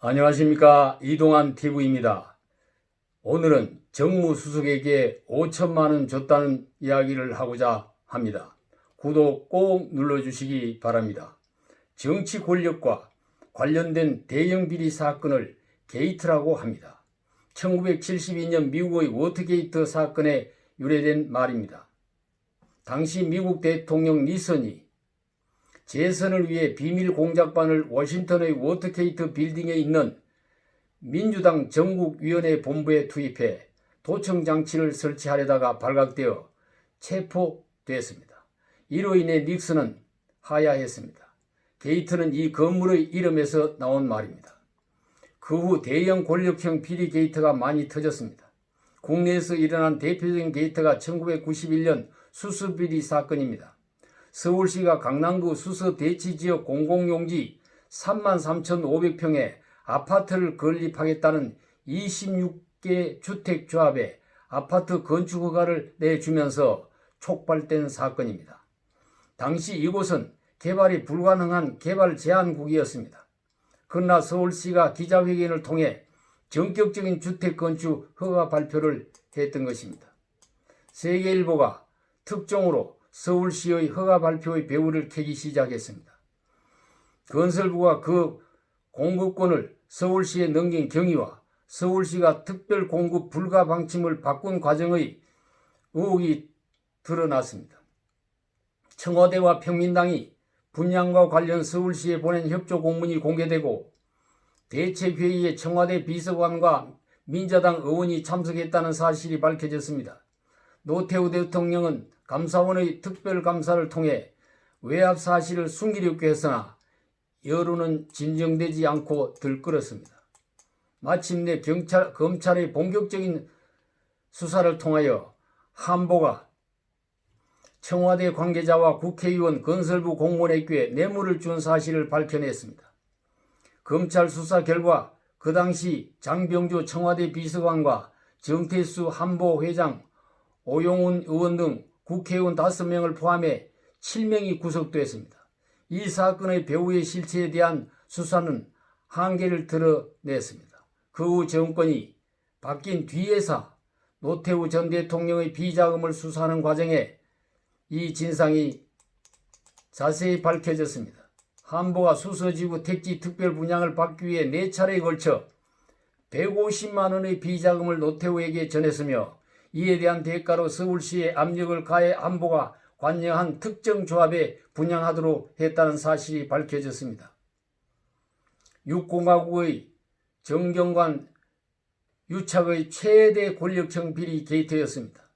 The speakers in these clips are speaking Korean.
안녕하십니까. 이동환 TV입니다. 오늘은 정무수석에게 5천만 원 줬다는 이야기를 하고자 합니다. 구독 꼭 눌러주시기 바랍니다. 정치 권력과 관련된 대형 비리 사건을 게이트라고 합니다. 1972년 미국의 워터게이트 사건에 유래된 말입니다. 당시 미국 대통령 니선이 재선을 위해 비밀 공작반을 워싱턴의 워터게이트 빌딩에 있는 민주당 전국위원회 본부에 투입해 도청 장치를 설치하려다가 발각되어 체포됐습니다. 이로 인해 닉슨은 하야했습니다. 게이트는 이 건물의 이름에서 나온 말입니다. 그 후 대형 권력형 비리 게이트가 많이 터졌습니다. 국내에서 일어난 대표적인 게이트가 1991년 수수비리 사건입니다. 서울시가 강남구 수서 대치지역 공공용지 33,500평에 아파트를 건립하겠다는 26개 주택조합에 아파트 건축 허가를 내주면서 촉발된 사건입니다. 당시 이곳은 개발이 불가능한 개발 제한국이었습니다. 그러나 서울시가 기자회견을 통해 전격적인 주택 건축 허가 발표를 했던 것입니다. 세계일보가 특종으로 서울시의 허가 발표의 배후를 캐기 시작했습니다. 건설부가 그 공급권을 서울시에 넘긴 경위와 서울시가 특별 공급 불가 방침을 바꾼 과정의 의혹이 드러났습니다. 청와대와 평민당이 분양과 관련 서울시에 보낸 협조 공문이 공개되고 대책회의에 청와대 비서관과 민자당 의원이 참석했다는 사실이 밝혀졌습니다. 노태우 대통령은 감사원의 특별감사를 통해 외압 사실을 숨기려고 했으나 여론은 진정되지 않고 들끓었습니다. 마침내 검찰의 본격적인 수사를 통하여 한보가 청와대 관계자와 국회의원 건설부 공무원에게 뇌물을 준 사실을 밝혀냈습니다. 검찰 수사 결과 그 당시 장병조 청와대 비서관과 정태수 한보 회장, 오용훈 의원 등 국회의원 5명을 포함해 7명이 구속됐습니다. 이 사건의 배후의 실체에 대한 수사는 한계를 드러냈습니다. 그 후 정권이 바뀐 뒤에서 노태우 전 대통령의 비자금을 수사하는 과정에 이 진상이 자세히 밝혀졌습니다. 한보가 수서지구 택지 특별 분양을 받기 위해 4차례에 걸쳐 150만 원의 비자금을 노태우에게 전했으며 이에 대한 대가로 서울시에 압력을 가해 한보가 관여한 특정 조합에 분양하도록 했다는 사실이 밝혀졌습니다. 6공화국의 정경관 유착의 최대 권력형 비리 게이트였습니다.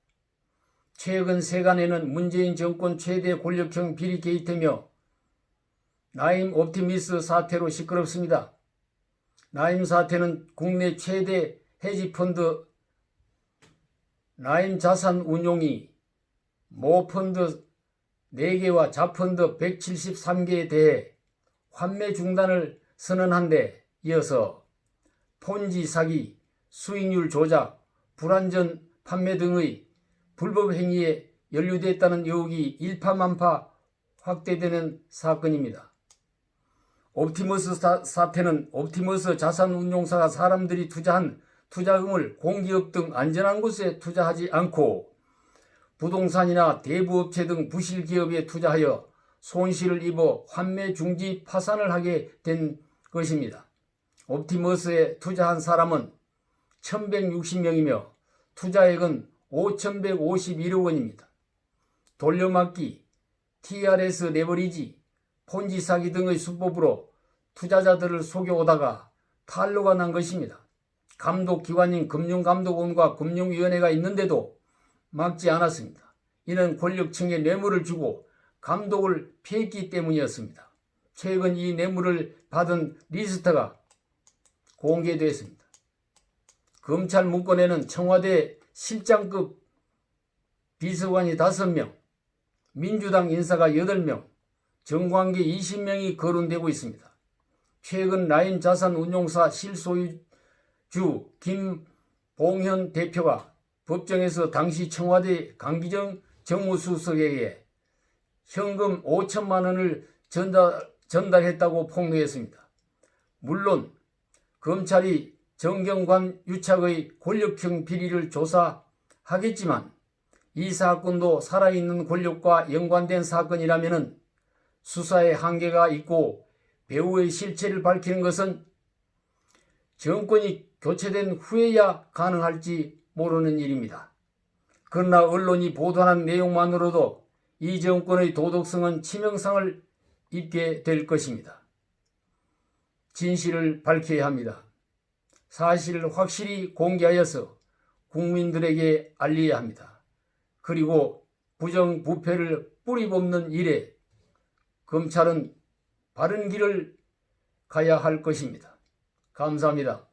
최근 세간에는 문재인 정권 최대 권력형 비리 게이트며 나임 옵티미스 사태로 시끄럽습니다. 나임 사태는 국내 최대 헤지펀드 나임 자산운용이 모펀드 4개와 자펀드 173개에 대해 환매 중단을 선언한 데 이어서 폰지 사기, 수익률 조작, 불안전 판매 등의 불법 행위에 연루됐다는 의혹이 일파만파 확대되는 사건입니다. 옵티머스 사태는 옵티머스 자산운용사가 사람들이 투자한 투자금을 공기업 등 안전한 곳에 투자하지 않고 부동산이나 대부업체 등 부실기업에 투자하여 손실을 입어 환매 중지 파산을 하게 된 것입니다. 옵티머스에 투자한 사람은 1160명이며 투자액은 5151억 원입니다. 돌려막기, TRS 레버리지, 폰지 사기 등의 수법으로 투자자들을 속여오다가 탄로가 난 것입니다. 감독기관인 금융감독원과 금융위원회가 있는데도 막지 않았습니다. 이는 권력층에 뇌물을 주고 감독을 피했기 때문이었습니다. 최근 이 뇌물을 받은 리스트가 공개됐습니다. 검찰 문건에는 청와대 실장급 비서관이 5명, 민주당 인사가 8명, 정관계 20명이 거론되고 있습니다. 최근 라임 자산운용사 실소유주 김봉현 대표가 법정에서 당시 청와대 강기정 정무수석에게 현금 5천만 원을 전달했다고 폭로했습니다. 물론 검찰이 정경관 유착의 권력형 비리를 조사하겠지만 이 사건도 살아있는 권력과 연관된 사건이라면 수사에 한계가 있고 배우의 실체를 밝히는 것은 정권이 교체된 후에야 가능할지 모르는 일입니다. 그러나 언론이 보도하는 내용만으로도 이 정권의 도덕성은 치명상을 입게 될 것입니다. 진실을 밝혀야 합니다. 사실을 확실히 공개하여서 국민들에게 알려야 합니다. 그리고 부정부패를 뿌리 뽑는 일에 검찰은 바른 길을 가야 할 것입니다. 감사합니다.